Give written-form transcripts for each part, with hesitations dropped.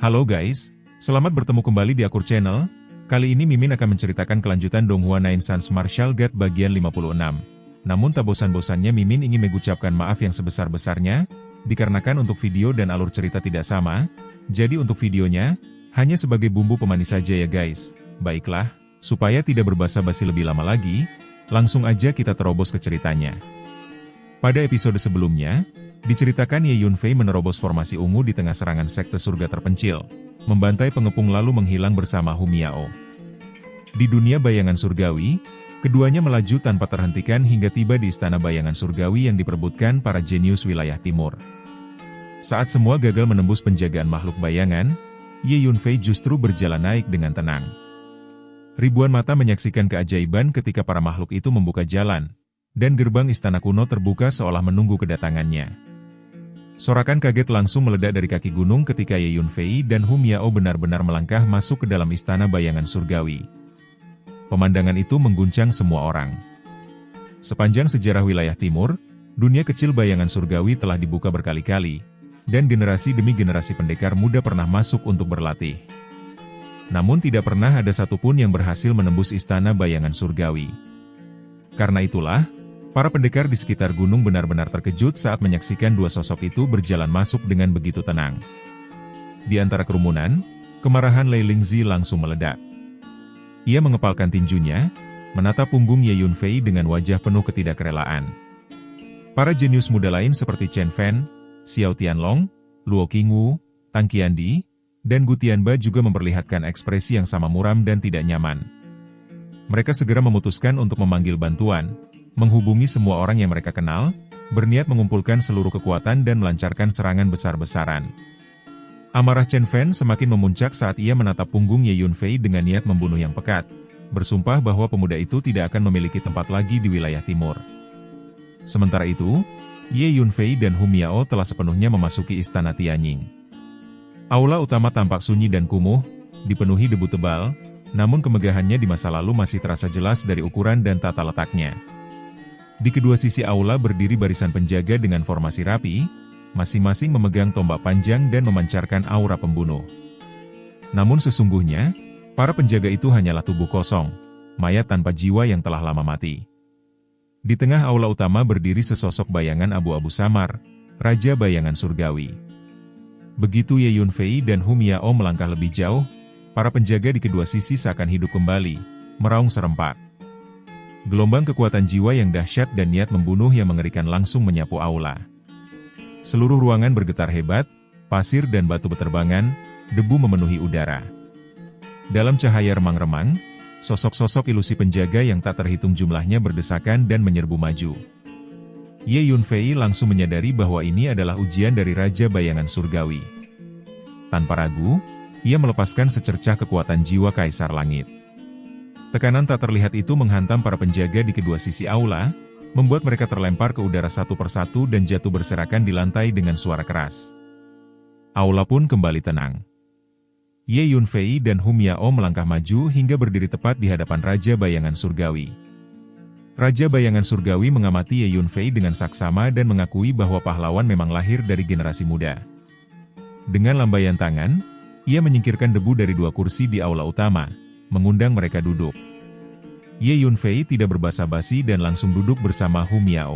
Halo guys, selamat bertemu kembali di Akur Channel. Kali ini Mimin akan menceritakan kelanjutan Donghua Nine Sons Martial God bagian 56. Namun tak bosan-bosannya Mimin ingin mengucapkan maaf yang sebesar-besarnya, dikarenakan untuk video dan alur cerita tidak sama, jadi untuk videonya, hanya sebagai bumbu pemanis saja ya guys. Baiklah, supaya tidak berbasa-basi lebih lama lagi, langsung aja kita terobos ke ceritanya. Pada episode sebelumnya, diceritakan Ye Yunfei menerobos formasi ungu di tengah serangan sekte surga terpencil, membantai pengepung lalu menghilang bersama Hu Miao. Di dunia bayangan surgawi, keduanya melaju tanpa terhentikan hingga tiba di istana bayangan surgawi yang diperebutkan para jenius wilayah timur. Saat semua gagal menembus penjagaan makhluk bayangan, Ye Yunfei justru berjalan naik dengan tenang. Ribuan mata menyaksikan keajaiban ketika para makhluk itu membuka jalan, dan gerbang istana kuno terbuka seolah menunggu kedatangannya. Sorakan kaget langsung meledak dari kaki gunung ketika Ye Yunfei dan Hu Miao benar-benar melangkah masuk ke dalam istana bayangan surgawi. Pemandangan itu mengguncang semua orang. Sepanjang sejarah wilayah timur, dunia kecil bayangan surgawi telah dibuka berkali-kali, dan generasi demi generasi pendekar muda pernah masuk untuk berlatih. Namun tidak pernah ada satupun yang berhasil menembus istana bayangan surgawi. Karena itulah, para pendekar di sekitar gunung benar-benar terkejut saat menyaksikan dua sosok itu berjalan masuk dengan begitu tenang. Di antara kerumunan, kemarahan Lei Lingzi langsung meledak. Ia mengepalkan tinjunya, menatap punggung Ye Yunfei dengan wajah penuh ketidakrelaan. Para jenius muda lain seperti Chen Fan, Xiao Tianlong, Luo Qingwu, Tang Qiandi, dan Gu Tianba juga memperlihatkan ekspresi yang sama muram dan tidak nyaman. Mereka segera memutuskan untuk memanggil bantuan, menghubungi semua orang yang mereka kenal, berniat mengumpulkan seluruh kekuatan dan melancarkan serangan besar-besaran. Amarah Chen Fan semakin memuncak saat ia menatap punggung Ye Yunfei dengan niat membunuh yang pekat, bersumpah bahwa pemuda itu tidak akan memiliki tempat lagi di wilayah timur. Sementara itu, Ye Yunfei dan Hu Miao telah sepenuhnya memasuki istana Tianying. Aula utama tampak sunyi dan kumuh, dipenuhi debu tebal, namun kemegahannya di masa lalu masih terasa jelas dari ukuran dan tata letaknya. Di kedua sisi aula berdiri barisan penjaga dengan formasi rapi, masing-masing memegang tombak panjang dan memancarkan aura pembunuh. Namun sesungguhnya, para penjaga itu hanyalah tubuh kosong, mayat tanpa jiwa yang telah lama mati. Di tengah aula utama berdiri sesosok bayangan abu-abu samar, Raja Bayangan Surgawi. Begitu Ye Yunfei dan Hu Miao melangkah lebih jauh, para penjaga di kedua sisi seakan hidup kembali, meraung serempak. Gelombang kekuatan jiwa yang dahsyat dan niat membunuh yang mengerikan langsung menyapu aula. Seluruh ruangan bergetar hebat, pasir dan batu beterbangan, debu memenuhi udara. Dalam cahaya remang-remang, sosok-sosok ilusi penjaga yang tak terhitung jumlahnya berdesakan dan menyerbu maju. Ye Yunfei langsung menyadari bahwa ini adalah ujian dari Raja Bayangan Surgawi. Tanpa ragu, ia melepaskan secercah kekuatan jiwa Kaisar Langit. Tekanan tak terlihat itu menghantam para penjaga di kedua sisi aula, membuat mereka terlempar ke udara satu persatu dan jatuh berserakan di lantai dengan suara keras. Aula pun kembali tenang. Ye Yunfei dan Hu Miao melangkah maju hingga berdiri tepat di hadapan Raja Bayangan Surgawi. Raja Bayangan Surgawi mengamati Ye Yunfei dengan saksama dan mengakui bahwa pahlawan memang lahir dari generasi muda. Dengan lambaian tangan, ia menyingkirkan debu dari dua kursi di aula utama, mengundang mereka duduk. Ye Yunfei tidak berbasa-basi dan langsung duduk bersama Hu Miao.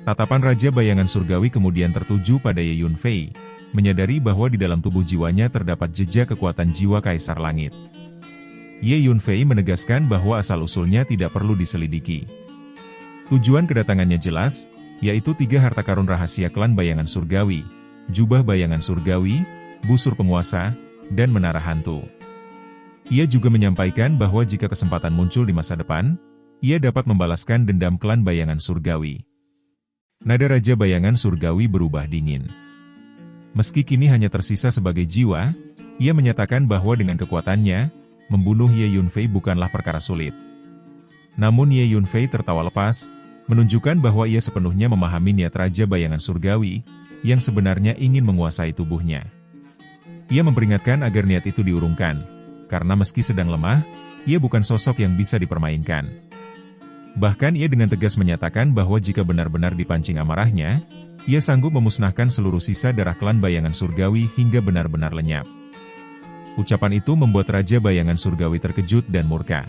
Tatapan Raja Bayangan Surgawi kemudian tertuju pada Ye Yunfei, menyadari bahwa di dalam tubuh jiwanya terdapat jejak kekuatan jiwa Kaisar Langit. Ye Yunfei menegaskan bahwa asal-usulnya tidak perlu diselidiki. Tujuan kedatangannya jelas, yaitu 3 harta karun rahasia klan Bayangan Surgawi, jubah Bayangan Surgawi, busur penguasa, dan menara hantu. Ia juga menyampaikan bahwa jika kesempatan muncul di masa depan, ia dapat membalaskan dendam klan Bayangan Surgawi. Nada Raja Bayangan Surgawi berubah dingin. Meski kini hanya tersisa sebagai jiwa, ia menyatakan bahwa dengan kekuatannya, membunuh Ye Yunfei bukanlah perkara sulit. Namun Ye Yunfei tertawa lepas, menunjukkan bahwa ia sepenuhnya memahami niat Raja Bayangan Surgawi, yang sebenarnya ingin menguasai tubuhnya. Ia memperingatkan agar niat itu diurungkan, karena meski sedang lemah, ia bukan sosok yang bisa dipermainkan. Bahkan ia dengan tegas menyatakan bahwa jika benar-benar dipancing amarahnya, ia sanggup memusnahkan seluruh sisa darah klan bayangan surgawi hingga benar-benar lenyap. Ucapan itu membuat Raja Bayangan Surgawi terkejut dan murka.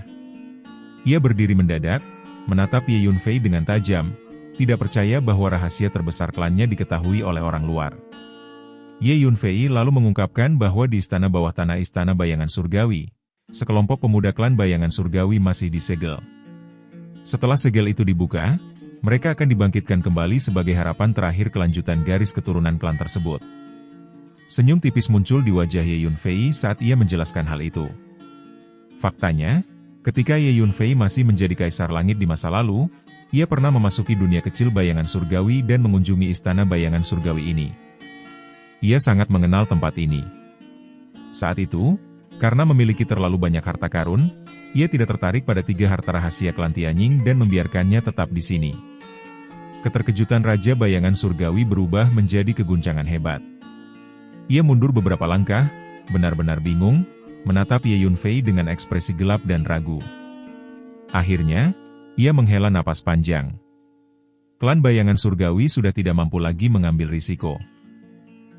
Ia berdiri mendadak, menatap Ye Yunfei dengan tajam, tidak percaya bahwa rahasia terbesar klannya diketahui oleh orang luar. Ye Yunfei lalu mengungkapkan bahwa di istana bawah tanah Istana Bayangan Surgawi, sekelompok pemuda klan Bayangan Surgawi masih disegel. Setelah segel itu dibuka, mereka akan dibangkitkan kembali sebagai harapan terakhir kelanjutan garis keturunan klan tersebut. Senyum tipis muncul di wajah Ye Yunfei saat ia menjelaskan hal itu. Faktanya, ketika Ye Yunfei masih menjadi Kaisar Langit di masa lalu, ia pernah memasuki dunia kecil Bayangan Surgawi dan mengunjungi Istana Bayangan Surgawi ini. Ia sangat mengenal tempat ini. Saat itu, karena memiliki terlalu banyak harta karun, ia tidak tertarik pada 3 harta rahasia klan Tianying dan membiarkannya tetap di sini. Keterkejutan Raja Bayangan Surgawi berubah menjadi keguncangan hebat. Ia mundur beberapa langkah, benar-benar bingung, menatap Ye Yunfei dengan ekspresi gelap dan ragu. Akhirnya, ia menghela napas panjang. Klan Bayangan Surgawi sudah tidak mampu lagi mengambil risiko.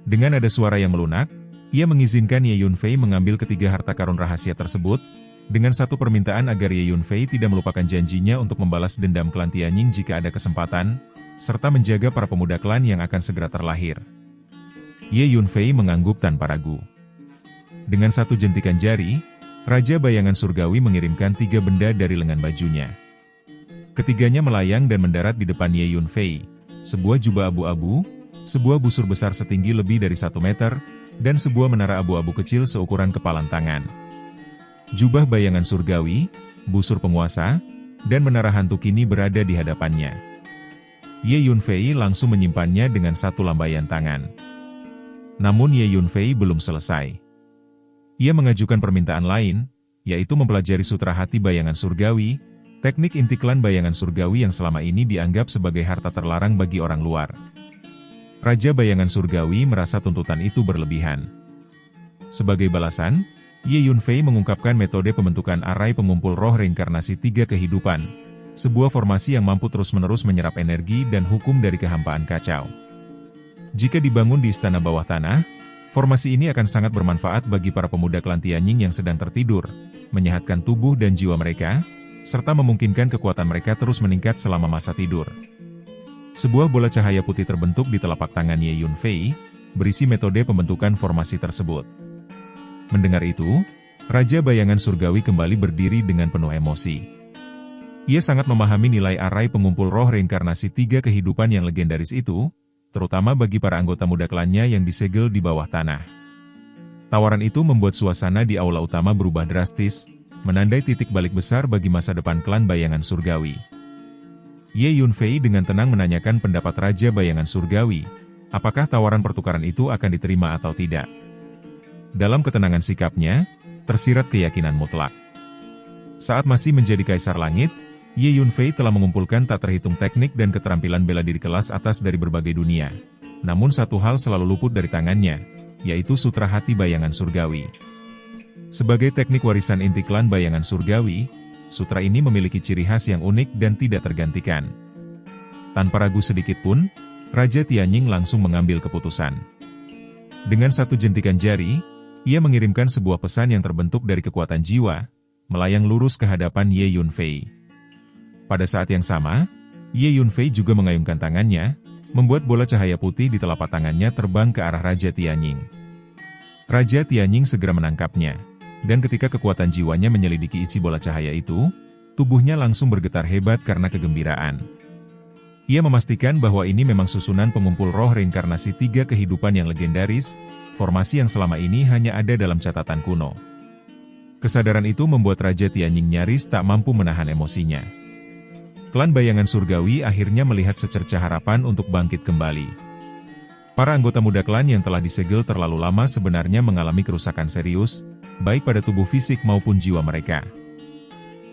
Dengan ada suara yang melunak, ia mengizinkan Ye Yunfei mengambil ketiga harta karun rahasia tersebut, dengan satu permintaan agar Ye Yunfei tidak melupakan janjinya untuk membalas dendam klan Tianying jika ada kesempatan, serta menjaga para pemuda klan yang akan segera terlahir. Ye Yunfei mengangguk tanpa ragu. Dengan satu jentikan jari, Raja Bayangan Surgawi mengirimkan 3 benda dari lengan bajunya. Ketiganya melayang dan mendarat di depan Ye Yunfei, sebuah jubah abu-abu, sebuah busur besar setinggi lebih dari 1 meter, dan sebuah menara abu-abu kecil seukuran kepalan tangan. Jubah Bayangan Surgawi, busur penguasa, dan menara hantu kini berada di hadapannya. Ye Yunfei langsung menyimpannya dengan satu lambaian tangan. Namun Ye Yunfei belum selesai. Ia mengajukan permintaan lain, yaitu mempelajari Sutra Hati Bayangan Surgawi, teknik inti klan Bayangan Surgawi yang selama ini dianggap sebagai harta terlarang bagi orang luar. Raja Bayangan Surgawi merasa tuntutan itu berlebihan. Sebagai balasan, Ye Yunfei mengungkapkan metode pembentukan arai pengumpul roh reinkarnasi 3 kehidupan, sebuah formasi yang mampu terus-menerus menyerap energi dan hukum dari kehampaan kacau. Jika dibangun di istana bawah tanah, formasi ini akan sangat bermanfaat bagi para pemuda klan Tianying yang sedang tertidur, menyehatkan tubuh dan jiwa mereka, serta memungkinkan kekuatan mereka terus meningkat selama masa tidur. Sebuah bola cahaya putih terbentuk di telapak tangan Ye Yunfei, berisi metode pembentukan formasi tersebut. Mendengar itu, Raja Bayangan Surgawi kembali berdiri dengan penuh emosi. Ia sangat memahami nilai arai pengumpul roh reinkarnasi 3 kehidupan yang legendaris itu, terutama bagi para anggota muda klannya yang disegel di bawah tanah. Tawaran itu membuat suasana di aula utama berubah drastis, menandai titik balik besar bagi masa depan klan Bayangan Surgawi. Ye Yunfei dengan tenang menanyakan pendapat Raja Bayangan Surgawi, apakah tawaran pertukaran itu akan diterima atau tidak. Dalam ketenangan sikapnya, tersirat keyakinan mutlak. Saat masih menjadi Kaisar Langit, Ye Yunfei telah mengumpulkan tak terhitung teknik dan keterampilan bela diri kelas atas dari berbagai dunia. Namun satu hal selalu luput dari tangannya, yaitu Sutra Hati Bayangan Surgawi. Sebagai teknik warisan inti klan Bayangan Surgawi, sutra ini memiliki ciri khas yang unik dan tidak tergantikan. Tanpa ragu sedikit pun, Raja Tianying langsung mengambil keputusan. Dengan satu jentikan jari, ia mengirimkan sebuah pesan yang terbentuk dari kekuatan jiwa, melayang lurus ke hadapan Ye Yunfei. Pada saat yang sama, Ye Yunfei juga mengayunkan tangannya, membuat bola cahaya putih di telapak tangannya terbang ke arah Raja Tianying. Raja Tianying segera menangkapnya, dan ketika kekuatan jiwanya menyelidiki isi bola cahaya itu, tubuhnya langsung bergetar hebat karena kegembiraan. Ia memastikan bahwa ini memang susunan pengumpul roh reinkarnasi 3 kehidupan yang legendaris, formasi yang selama ini hanya ada dalam catatan kuno. Kesadaran itu membuat Raja Tianying nyaris tak mampu menahan emosinya. Klan Bayangan Surgawi akhirnya melihat secercah harapan untuk bangkit kembali. Para anggota muda klan yang telah disegel terlalu lama sebenarnya mengalami kerusakan serius, baik pada tubuh fisik maupun jiwa mereka.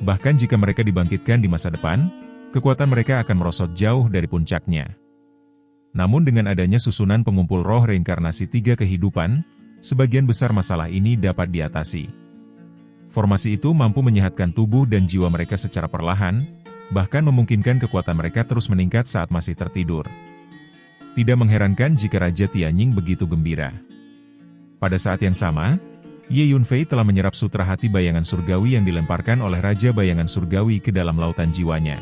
Bahkan jika mereka dibangkitkan di masa depan, kekuatan mereka akan merosot jauh dari puncaknya. Namun dengan adanya susunan pengumpul roh reinkarnasi 3 kehidupan, sebagian besar masalah ini dapat diatasi. Formasi itu mampu menyehatkan tubuh dan jiwa mereka secara perlahan, bahkan memungkinkan kekuatan mereka terus meningkat saat masih tertidur. Tidak mengherankan jika Raja Tianying begitu gembira. Pada saat yang sama, Ye Yunfei telah menyerap sutra hati bayangan surgawi yang dilemparkan oleh Raja Bayangan Surgawi ke dalam lautan jiwanya.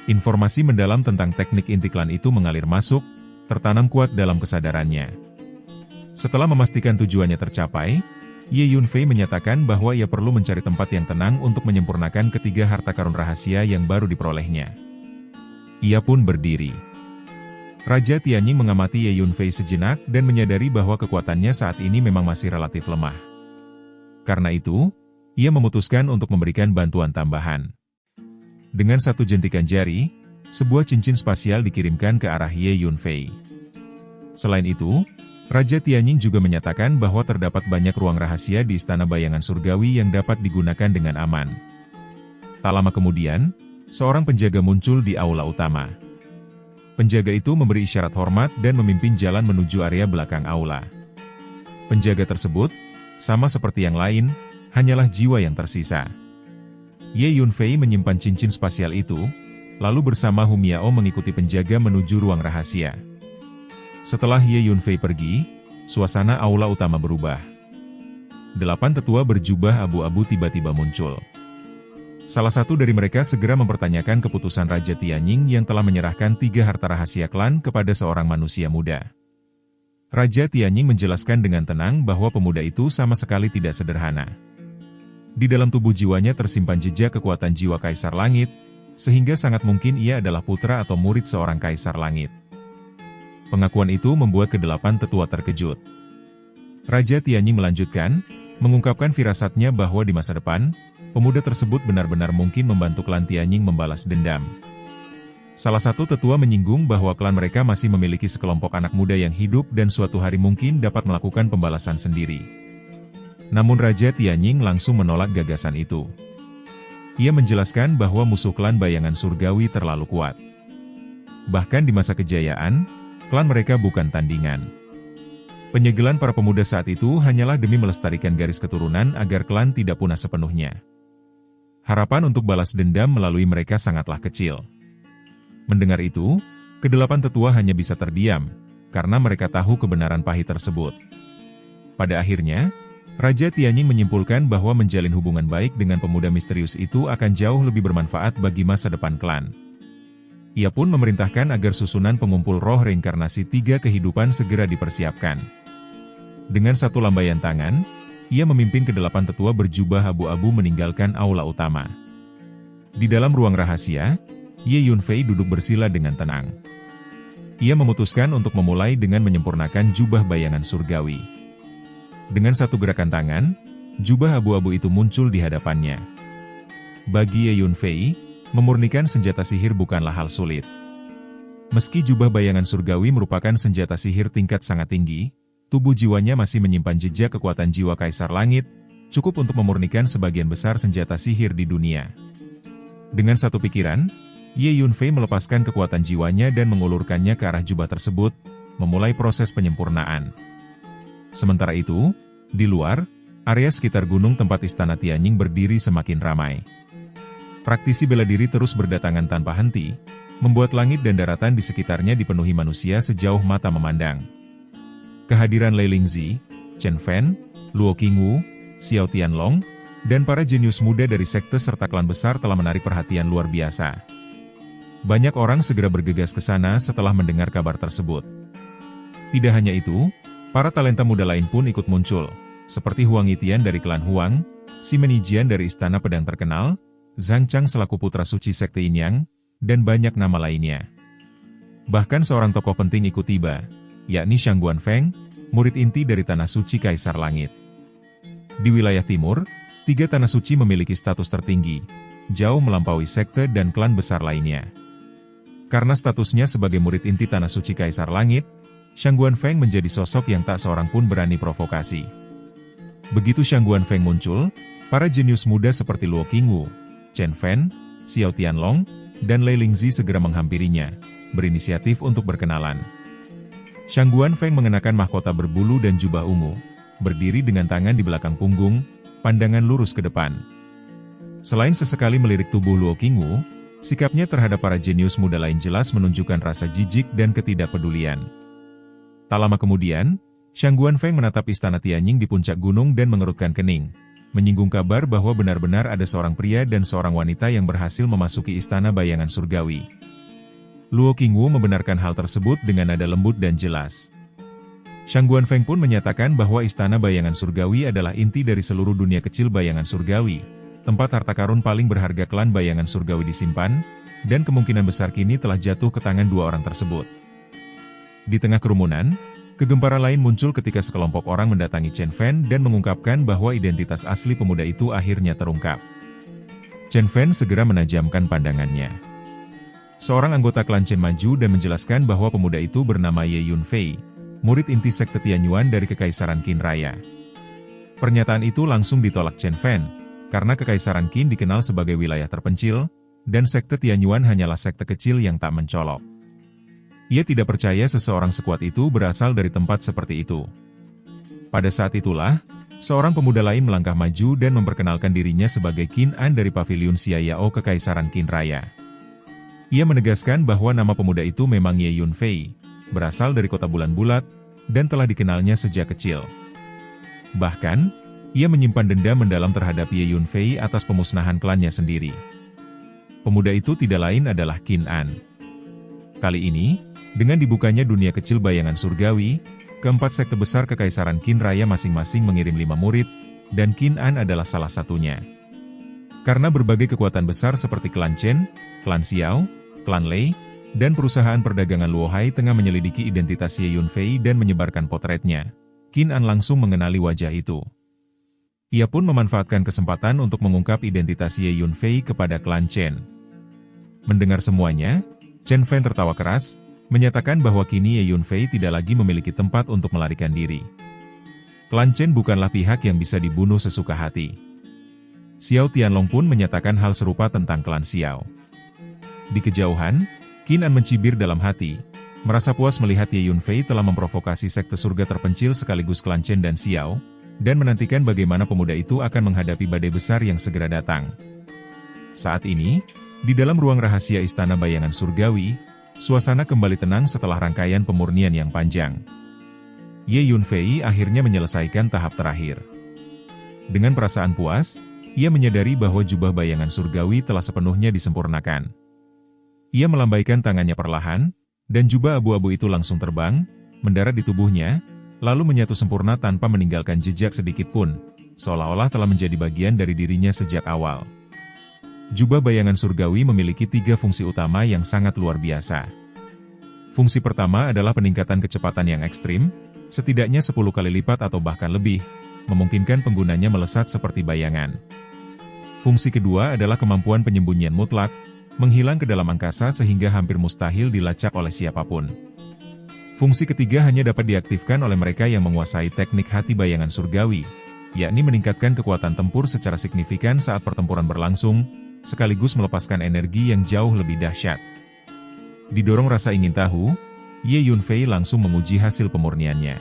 Informasi mendalam tentang teknik inti klan itu mengalir masuk, tertanam kuat dalam kesadarannya. Setelah memastikan tujuannya tercapai, Ye Yunfei menyatakan bahwa ia perlu mencari tempat yang tenang untuk menyempurnakan ketiga harta karun rahasia yang baru diperolehnya. Ia pun berdiri. Raja Tianying mengamati Ye Yunfei sejenak dan menyadari bahwa kekuatannya saat ini memang masih relatif lemah. Karena itu, ia memutuskan untuk memberikan bantuan tambahan. Dengan satu jentikan jari, sebuah cincin spasial dikirimkan ke arah Ye Yunfei. Selain itu, Raja Tianying juga menyatakan bahwa terdapat banyak ruang rahasia di Istana Bayangan Surgawi yang dapat digunakan dengan aman. Tak lama kemudian, seorang penjaga muncul di aula utama. Penjaga itu memberi isyarat hormat dan memimpin jalan menuju area belakang aula. Penjaga tersebut, sama seperti yang lain, hanyalah jiwa yang tersisa. Ye Yunfei menyimpan cincin spasial itu, lalu bersama Hu Miao mengikuti penjaga menuju ruang rahasia. Setelah Ye Yunfei pergi, suasana aula utama berubah. 8 tetua berjubah abu-abu tiba-tiba muncul. Salah satu dari mereka segera mempertanyakan keputusan Raja Tianying yang telah menyerahkan 3 harta rahasia klan kepada seorang manusia muda. Raja Tianying menjelaskan dengan tenang bahwa pemuda itu sama sekali tidak sederhana. Di dalam tubuh jiwanya tersimpan jejak kekuatan jiwa Kaisar Langit, sehingga sangat mungkin ia adalah putra atau murid seorang Kaisar Langit. Pengakuan itu membuat ke-8 tetua terkejut. Raja Tianying melanjutkan, mengungkapkan firasatnya bahwa di masa depan, pemuda tersebut benar-benar mungkin membantu klan Tianying membalas dendam. Salah satu tetua menyinggung bahwa klan mereka masih memiliki sekelompok anak muda yang hidup dan suatu hari mungkin dapat melakukan pembalasan sendiri. Namun Raja Tianying langsung menolak gagasan itu. Ia menjelaskan bahwa musuh klan Bayangan Surgawi terlalu kuat. Bahkan di masa kejayaan, klan mereka bukan tandingan. Penyegelan para pemuda saat itu hanyalah demi melestarikan garis keturunan agar klan tidak punah sepenuhnya. Harapan untuk balas dendam melalui mereka sangatlah kecil. Mendengar itu, ke-8 tetua hanya bisa terdiam, karena mereka tahu kebenaran pahit tersebut. Pada akhirnya, Raja Tianying menyimpulkan bahwa menjalin hubungan baik dengan pemuda misterius itu akan jauh lebih bermanfaat bagi masa depan klan. Ia pun memerintahkan agar susunan pengumpul roh reinkarnasi 3 kehidupan segera dipersiapkan. Dengan satu lambaian tangan, ia memimpin ke-8 tetua berjubah abu-abu meninggalkan aula utama. Di dalam ruang rahasia, Ye Yunfei duduk bersila dengan tenang. Ia memutuskan untuk memulai dengan menyempurnakan jubah bayangan surgawi. Dengan satu gerakan tangan, jubah abu-abu itu muncul di hadapannya. Bagi Ye Yunfei, memurnikan senjata sihir bukanlah hal sulit. Meski jubah bayangan surgawi merupakan senjata sihir tingkat sangat tinggi, tubuh jiwanya masih menyimpan jejak kekuatan jiwa Kaisar Langit, cukup untuk memurnikan sebagian besar senjata sihir di dunia. Dengan satu pikiran, Ye Yunfei melepaskan kekuatan jiwanya dan mengulurkannya ke arah jubah tersebut, memulai proses penyempurnaan. Sementara itu, di luar, area sekitar gunung tempat Istana Tianying berdiri semakin ramai. Praktisi bela diri terus berdatangan tanpa henti, membuat langit dan daratan di sekitarnya dipenuhi manusia sejauh mata memandang. Kehadiran Lei Lingzi, Chen Fan, Luo Qingwu, Xiao Tianlong, dan para jenius muda dari sekte serta klan besar telah menarik perhatian luar biasa. Banyak orang segera bergegas ke sana setelah mendengar kabar tersebut. Tidak hanya itu, para talenta muda lain pun ikut muncul, seperti Huang Yitian dari klan Huang, Sima Nijian dari Istana Pedang Terkenal, Zhang Chang selaku putra suci sekte Inyang, dan banyak nama lainnya. Bahkan seorang tokoh penting ikut tiba, yakni Shang Guanfeng, murid inti dari Tanah Suci Kaisar Langit. Di wilayah timur, 3 Tanah Suci memiliki status tertinggi, jauh melampaui sekte dan klan besar lainnya. Karena statusnya sebagai murid inti Tanah Suci Kaisar Langit, Shang Guanfeng menjadi sosok yang tak seorang pun berani provokasi. Begitu Shang Guanfeng muncul, para jenius muda seperti Luo Qingwu, Chen Fan, Xiao Tianlong, dan Lei Lingzi segera menghampirinya, berinisiatif untuk berkenalan. Shang Guanfeng mengenakan mahkota berbulu dan jubah ungu, berdiri dengan tangan di belakang punggung, pandangan lurus ke depan. Selain sesekali melirik tubuh Luo Qingwu, Sikapnya terhadap para jenius muda lain jelas menunjukkan rasa jijik dan ketidakpedulian. Tak lama kemudian, Shang Guanfeng menatap istana Tianying di puncak gunung dan mengerutkan kening, menyinggung kabar bahwa benar-benar ada seorang pria dan seorang wanita yang berhasil memasuki istana bayangan surgawi. Luo Qingwu membenarkan hal tersebut dengan nada lembut dan jelas. Shang Guanfeng pun menyatakan bahwa istana bayangan surgawi adalah inti dari seluruh dunia kecil bayangan surgawi, tempat harta karun paling berharga klan bayangan surgawi disimpan, dan kemungkinan besar kini telah jatuh ke tangan dua orang tersebut. Di tengah kerumunan, kegemparan lain muncul ketika sekelompok orang mendatangi Chen Fan dan mengungkapkan bahwa identitas asli pemuda itu akhirnya terungkap. Chen Fan segera menajamkan pandangannya. Seorang anggota klan Chen maju dan menjelaskan bahwa pemuda itu bernama Ye Yunfei, murid inti sekte Tianyuan dari Kekaisaran Qin Raya. Pernyataan itu langsung ditolak Chen Fan, karena Kekaisaran Qin dikenal sebagai wilayah terpencil, dan sekte Tianyuan hanyalah sekte kecil yang tak mencolok. Ia tidak percaya seseorang sekuat itu berasal dari tempat seperti itu. Pada saat itulah, seorang pemuda lain melangkah maju dan memperkenalkan dirinya sebagai Qin An dari Paviliun Xiayao Kekaisaran Qin Raya. Ia menegaskan bahwa nama pemuda itu memang Ye Yunfei, berasal dari kota bulan bulat, dan telah dikenalnya sejak kecil. Bahkan, ia menyimpan dendam mendalam terhadap Ye Yunfei atas pemusnahan klannya sendiri. Pemuda itu tidak lain adalah Qin An. Kali ini, dengan dibukanya dunia kecil bayangan surgawi, keempat sekte besar Kekaisaran Qin Raya masing-masing mengirim 5 murid, dan Qin An adalah salah satunya. Karena berbagai kekuatan besar seperti klan Chen, klan Xiao, klan Lei, dan perusahaan perdagangan Luohai tengah menyelidiki identitas Ye Yunfei dan menyebarkan potretnya, Qin An langsung mengenali wajah itu. Ia pun memanfaatkan kesempatan untuk mengungkap identitas Ye Yunfei kepada klan Chen. Mendengar semuanya, Chen Fan tertawa keras, menyatakan bahwa kini Ye Yunfei tidak lagi memiliki tempat untuk melarikan diri. Klan Chen bukanlah pihak yang bisa dibunuh sesuka hati. Xiao Tianlong pun menyatakan hal serupa tentang klan Xiao. Di kejauhan, Qin An mencibir dalam hati, merasa puas melihat Ye Yunfei telah memprovokasi sekte surga terpencil sekaligus klan Chen dan Xiao, dan menantikan bagaimana pemuda itu akan menghadapi badai besar yang segera datang. Saat ini, di dalam ruang rahasia istana bayangan surgawi, suasana kembali tenang setelah rangkaian pemurnian yang panjang. Ye Yunfei akhirnya menyelesaikan tahap terakhir. Dengan perasaan puas, ia menyadari bahwa jubah bayangan surgawi telah sepenuhnya disempurnakan. Ia melambaikan tangannya perlahan, dan jubah abu-abu itu langsung terbang, mendarat di tubuhnya, lalu menyatu sempurna tanpa meninggalkan jejak sedikit pun, seolah-olah telah menjadi bagian dari dirinya sejak awal. Jubah bayangan surgawi memiliki 3 fungsi utama yang sangat luar biasa. Fungsi pertama adalah peningkatan kecepatan yang ekstrim, setidaknya 10 kali lipat atau bahkan lebih, memungkinkan penggunanya melesat seperti bayangan. Fungsi kedua adalah kemampuan penyembunyian mutlak, menghilang ke dalam angkasa sehingga hampir mustahil dilacak oleh siapapun. Fungsi ketiga hanya dapat diaktifkan oleh mereka yang menguasai teknik hati bayangan surgawi, yakni meningkatkan kekuatan tempur secara signifikan saat pertempuran berlangsung, sekaligus melepaskan energi yang jauh lebih dahsyat. Didorong rasa ingin tahu, Ye Yunfei langsung menguji hasil pemurniannya.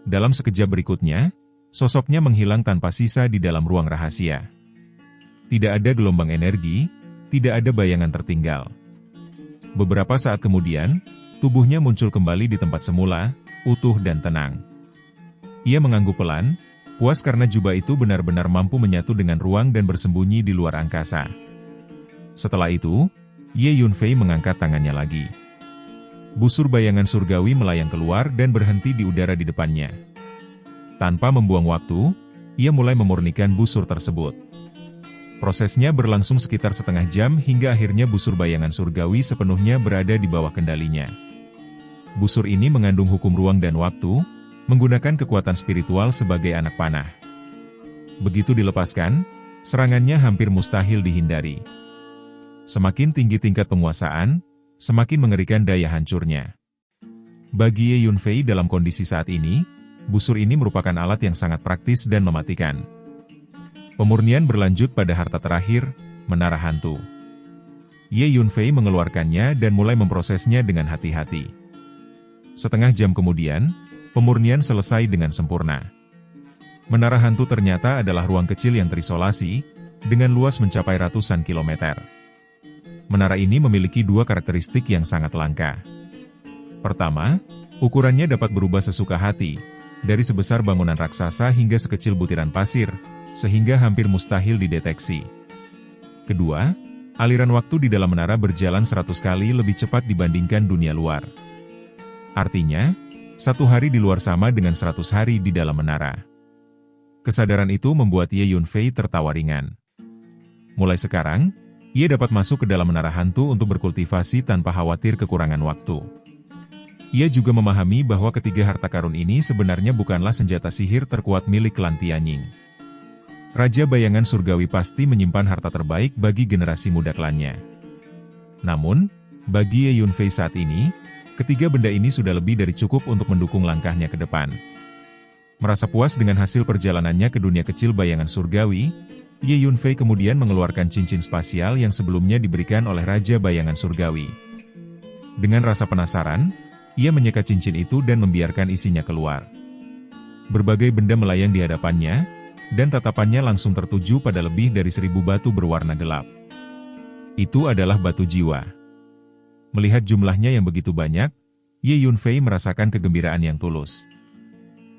Dalam sekejap berikutnya, sosoknya menghilang tanpa sisa di dalam ruang rahasia. Tidak ada gelombang energi, tidak ada bayangan tertinggal. Beberapa saat kemudian, tubuhnya muncul kembali di tempat semula, utuh dan tenang. Ia mengangguk pelan, puas karena jubah itu benar-benar mampu menyatu dengan ruang dan bersembunyi di luar angkasa. Setelah itu, Ye Yunfei mengangkat tangannya lagi. Busur bayangan surgawi melayang keluar dan berhenti di udara di depannya. Tanpa membuang waktu, ia mulai memurnikan busur tersebut. Prosesnya berlangsung sekitar setengah jam hingga akhirnya busur bayangan surgawi sepenuhnya berada di bawah kendalinya. Busur ini mengandung hukum ruang dan waktu, menggunakan kekuatan spiritual sebagai anak panah. Begitu dilepaskan, serangannya hampir mustahil dihindari. Semakin tinggi tingkat penguasaan, semakin mengerikan daya hancurnya. Bagi Ye Yunfei dalam kondisi saat ini, busur ini merupakan alat yang sangat praktis dan mematikan. Pemurnian berlanjut pada harta terakhir, menara hantu. Ye Yunfei mengeluarkannya dan mulai memprosesnya dengan hati-hati. Setengah jam kemudian, pemurnian selesai dengan sempurna. Menara hantu ternyata adalah ruang kecil yang terisolasi, dengan luas mencapai ratusan kilometer. Menara ini memiliki dua karakteristik yang sangat langka. Pertama, ukurannya dapat berubah sesuka hati, dari sebesar bangunan raksasa hingga sekecil butiran pasir, sehingga hampir mustahil dideteksi. Kedua, aliran waktu di dalam menara berjalan 100 kali lebih cepat dibandingkan dunia luar. Artinya, 1 hari di luar sama dengan 100 hari di dalam menara. Kesadaran itu membuat Ye Yunfei tertawa ringan. Mulai sekarang, ia dapat masuk ke dalam menara hantu untuk berkultivasi tanpa khawatir kekurangan waktu. Ia juga memahami bahwa ketiga harta karun ini sebenarnya bukanlah senjata sihir terkuat milik klan Tianying. Raja Bayangan Surgawi pasti menyimpan harta terbaik bagi generasi muda klannya. Namun, bagi Ye Yunfei saat ini, ketiga benda ini sudah lebih dari cukup untuk mendukung langkahnya ke depan. Merasa puas dengan hasil perjalanannya ke dunia kecil Bayangan Surgawi, Ye Yunfei kemudian mengeluarkan cincin spasial yang sebelumnya diberikan oleh Raja Bayangan Surgawi. Dengan rasa penasaran, ia menyeka cincin itu dan membiarkan isinya keluar. Berbagai benda melayang di hadapannya, dan tatapannya langsung tertuju pada lebih dari 1000 batu berwarna gelap. Itu adalah batu jiwa. Melihat jumlahnya yang begitu banyak, Ye Yunfei merasakan kegembiraan yang tulus.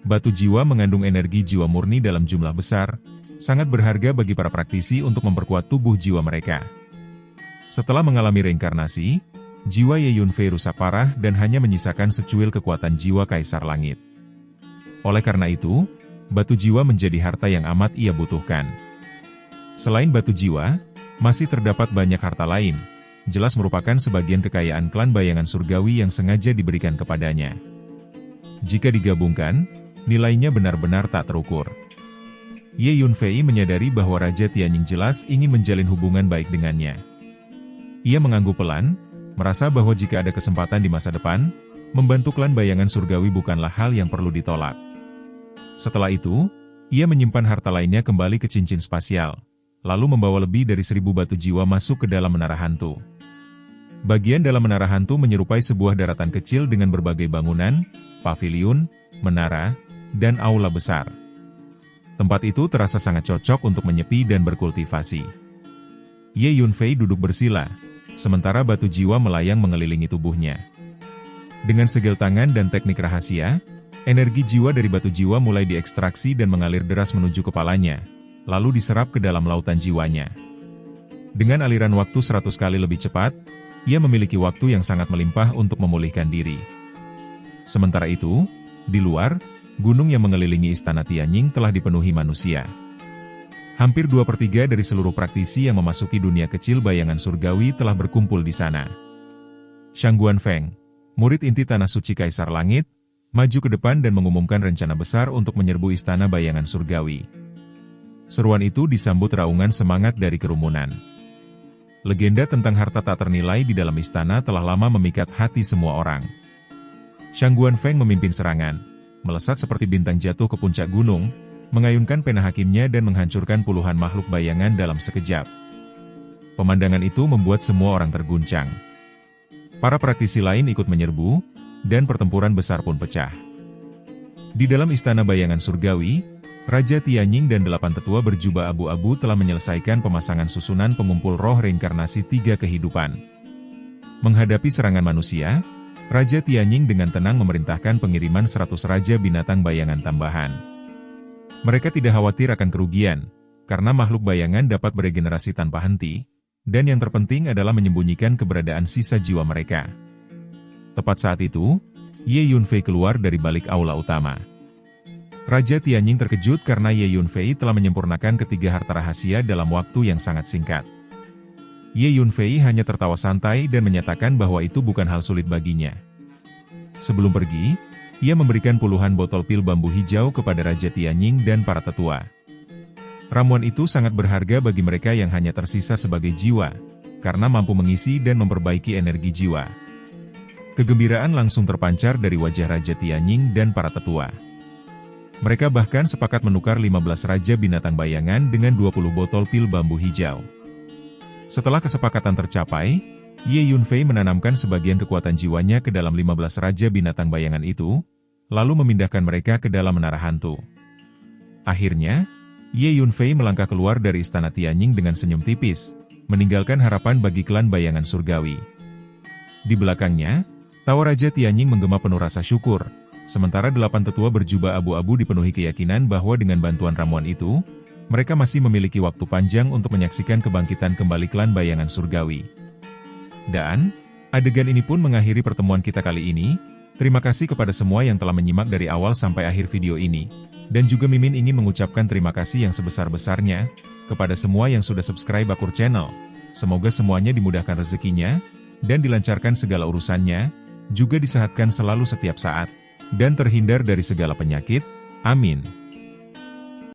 Batu jiwa mengandung energi jiwa murni dalam jumlah besar, sangat berharga bagi para praktisi untuk memperkuat tubuh jiwa mereka. Setelah mengalami reinkarnasi, jiwa Ye Yunfei rusak parah dan hanya menyisakan secuil kekuatan jiwa Kaisar Langit. Oleh karena itu, batu jiwa menjadi harta yang amat ia butuhkan. Selain batu jiwa, masih terdapat banyak harta lain, jelas merupakan sebagian kekayaan klan Bayangan Surgawi yang sengaja diberikan kepadanya. Jika digabungkan, nilainya benar-benar tak terukur. Ye Yunfei menyadari bahwa Raja Tianying jelas ingin menjalin hubungan baik dengannya. Ia mengangguk pelan, merasa bahwa jika ada kesempatan di masa depan, membantu klan Bayangan Surgawi bukanlah hal yang perlu ditolak. Setelah itu, ia menyimpan harta lainnya kembali ke cincin spasial, lalu membawa lebih dari 1000 batu jiwa masuk ke dalam menara hantu. Bagian dalam menara hantu menyerupai sebuah daratan kecil dengan berbagai bangunan, paviliun, menara, dan aula besar. Tempat itu terasa sangat cocok untuk menyepi dan berkultivasi. Ye Yunfei duduk bersila, sementara batu jiwa melayang mengelilingi tubuhnya. Dengan segel tangan dan teknik rahasia, energi jiwa dari batu jiwa mulai diekstraksi dan mengalir deras menuju kepalanya, lalu diserap ke dalam lautan jiwanya. Dengan aliran waktu 100 kali lebih cepat, ia memiliki waktu yang sangat melimpah untuk memulihkan diri. Sementara itu, di luar, gunung yang mengelilingi Istana Tianying telah dipenuhi manusia. Hampir 2/3 dari seluruh praktisi yang memasuki dunia kecil Bayangan Surgawi telah berkumpul di sana. Shang Guanfeng, murid inti Tanah Suci Kaisar Langit, maju ke depan dan mengumumkan rencana besar untuk menyerbu Istana Bayangan Surgawi. Seruan itu disambut raungan semangat dari kerumunan. Legenda tentang harta tak ternilai di dalam istana telah lama memikat hati semua orang. Shang Guanfeng memimpin serangan, melesat seperti bintang jatuh ke puncak gunung, mengayunkan pena hakimnya dan menghancurkan puluhan makhluk bayangan dalam sekejap. Pemandangan itu membuat semua orang terguncang. Para praktisi lain ikut menyerbu, dan pertempuran besar pun pecah. Di dalam Istana Bayangan Surgawi, Raja Tianying dan 8 tetua berjubah abu-abu telah menyelesaikan pemasangan susunan pengumpul roh reinkarnasi 3 kehidupan. Menghadapi serangan manusia, Raja Tianying dengan tenang memerintahkan pengiriman 100 Raja Binatang Bayangan tambahan. Mereka tidak khawatir akan kerugian, karena makhluk bayangan dapat beregenerasi tanpa henti, dan yang terpenting adalah menyembunyikan keberadaan sisa jiwa mereka. Tepat saat itu, Ye Yunfei keluar dari balik aula utama. Raja Tianying terkejut karena Ye Yunfei telah menyempurnakan ketiga harta rahasia dalam waktu yang sangat singkat. Ye Yunfei hanya tertawa santai dan menyatakan bahwa itu bukan hal sulit baginya. Sebelum pergi, ia memberikan puluhan botol pil bambu hijau kepada Raja Tianying dan para tetua. Ramuan itu sangat berharga bagi mereka yang hanya tersisa sebagai jiwa, karena mampu mengisi dan memperbaiki energi jiwa. Kegembiraan langsung terpancar dari wajah Raja Tianying dan para tetua. Mereka bahkan sepakat menukar 15 Raja Binatang Bayangan dengan 20 botol pil bambu hijau. Setelah kesepakatan tercapai, Ye Yunfei menanamkan sebagian kekuatan jiwanya ke dalam 15 Raja Binatang Bayangan itu, lalu memindahkan mereka ke dalam menara hantu. Akhirnya, Ye Yunfei melangkah keluar dari Istana Tianying dengan senyum tipis, meninggalkan harapan bagi klan bayangan surgawi. Di belakangnya, tawa Raja Tianying menggema penuh rasa syukur, sementara 8 tetua berjubah abu-abu dipenuhi keyakinan bahwa dengan bantuan ramuan itu, mereka masih memiliki waktu panjang untuk menyaksikan kebangkitan kembali klan bayangan surgawi. Dan, adegan ini pun mengakhiri pertemuan kita kali ini. Terima kasih kepada semua yang telah menyimak dari awal sampai akhir video ini. Dan juga Mimin ingin mengucapkan terima kasih yang sebesar-besarnya kepada semua yang sudah subscribe Akur Channel. Semoga semuanya dimudahkan rezekinya, dan dilancarkan segala urusannya, juga disehatkan selalu setiap saat, dan terhindar dari segala penyakit. Amin.